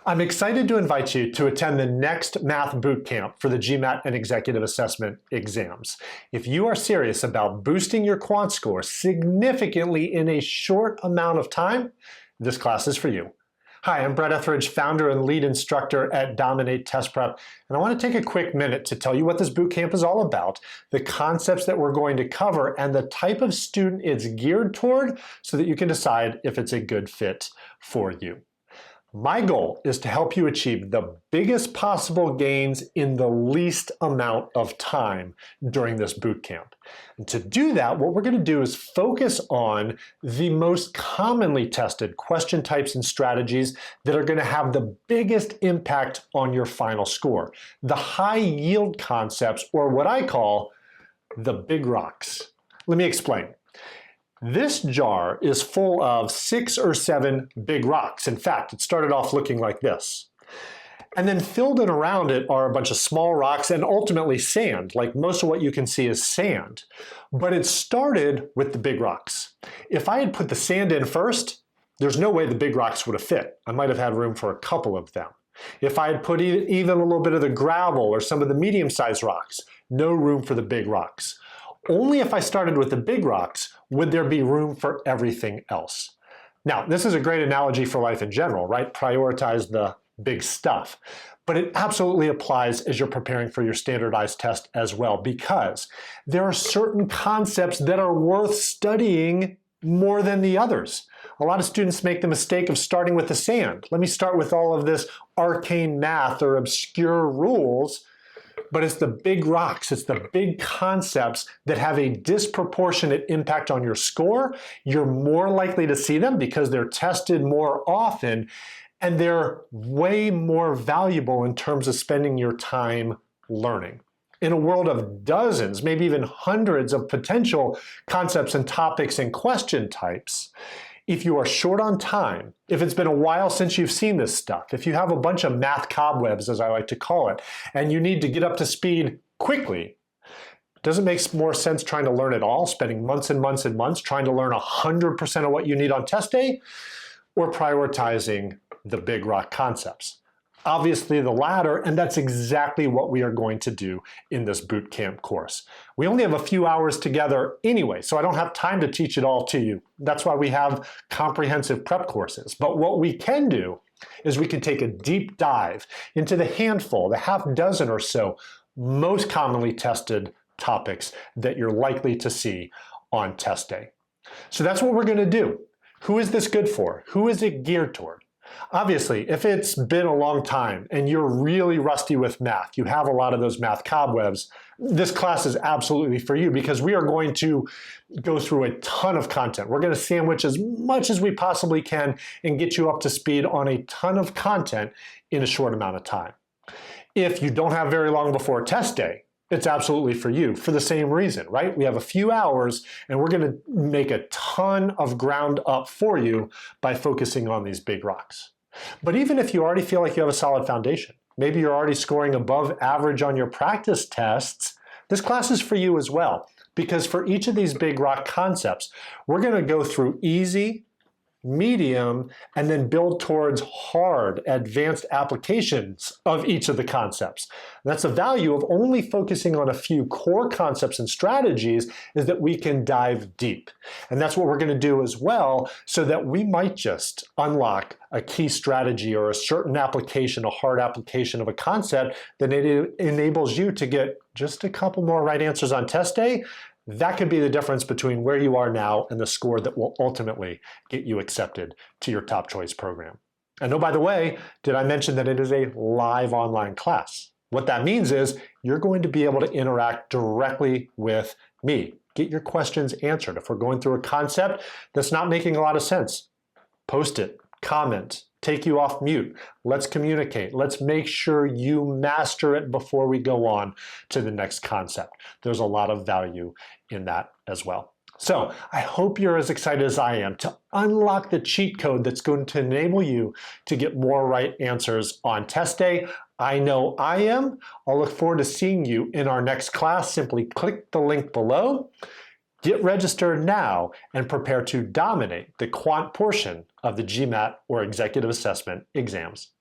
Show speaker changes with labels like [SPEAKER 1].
[SPEAKER 1] I'm excited to invite you to attend the next math bootcamp for the GMAT and executive assessment exams. If you are serious about boosting your quant score significantly in a short amount of time, this class is for you. Hi, I'm Brett Etheridge, founder and lead instructor at Dominate Test Prep, and I want to take a quick minute to tell you what this bootcamp is all about, the concepts that we're going to cover, and the type of student it's geared toward so that you can decide if it's a good fit for you. My goal is to help you achieve the biggest possible gains in the least amount of time during this bootcamp. And to do that, what we're going to do is focus on the most commonly tested question types and strategies that are going to have the biggest impact on your final score. The high yield concepts, or what I call the big rocks. Let me explain. This jar is full of 6 or 7 big rocks. In fact, it started off looking like this. And then filled in around it are a bunch of small rocks and ultimately sand. Like most of what you can see is sand. But it started with the big rocks. If I had put the sand in first, there's no way the big rocks would have fit. I might have had room for a couple of them. If I had put even a little bit of the gravel or some of the medium-sized rocks, no room for the big rocks. Only if I started with the big rocks would there be room for everything else. Now, this is a great analogy for life in general, right? Prioritize the big stuff. But it absolutely applies as you're preparing for your standardized test as well, because there are certain concepts that are worth studying more than the others. A lot of students make the mistake of starting with the sand. Let me start with all of this arcane math or obscure rules. But it's the big rocks, it's the big concepts that have a disproportionate impact on your score. You're more likely to see them because they're tested more often, and they're way more valuable in terms of spending your time learning. In a world of dozens, maybe even hundreds of potential concepts and topics and question types, if you are short on time, if it's been a while since you've seen this stuff, if you have a bunch of math cobwebs, as I like to call it, and you need to get up to speed quickly, does it make more sense trying to learn it all, spending months and months and months trying to learn 100% of what you need on test day, or prioritizing the big rock concepts? Obviously the latter, and that's exactly what we are going to do in this bootcamp course. We only have a few hours together anyway, so I don't have time to teach it all to you. That's why we have comprehensive prep courses. But what we can do is we can take a deep dive into the handful, the half dozen or so most commonly tested topics that you're likely to see on test day. So that's what we're going to do. Who is this good for? Who is it geared toward? Obviously, if it's been a long time and you're really rusty with math, you have a lot of those math cobwebs, this class is absolutely for you because we are going to go through a ton of content. We're going to sandwich as much as we possibly can and get you up to speed on a ton of content in a short amount of time. If you don't have very long before test day, it's absolutely for you for the same reason, right? We have a few hours and we're going to make a ton of ground up for you by focusing on these big rocks. But even if you already feel like you have a solid foundation, maybe you're already scoring above average on your practice tests, this class is for you as well. Because for each of these big rock concepts, we're going to go through easy, medium, and then build towards hard, advanced applications of each of the concepts. That's the value of only focusing on a few core concepts and strategies, is that we can dive deep. And that's what we're going to do as well, so that we might just unlock a key strategy or a certain application, a hard application of a concept that enables you to get just a couple more right answers on test day. That could be the difference between where you are now and the score that will ultimately get you accepted to your top choice program. And oh, by the way, did I mention that it is a live online class? What that means is you're going to be able to interact directly with me. Get your questions answered. If we're going through a concept that's not making a lot of sense, post it, comment, take you off mute. Let's communicate. Let's make sure you master it before we go on to the next concept. There's a lot of value in that as well. So I hope you're as excited as I am to unlock the cheat code that's going to enable you to get more right answers on test day. I know I am. I'll look forward to seeing you in our next class. Simply click the link below. Get registered now and prepare to dominate the quant portion of the GMAT or executive assessment exams.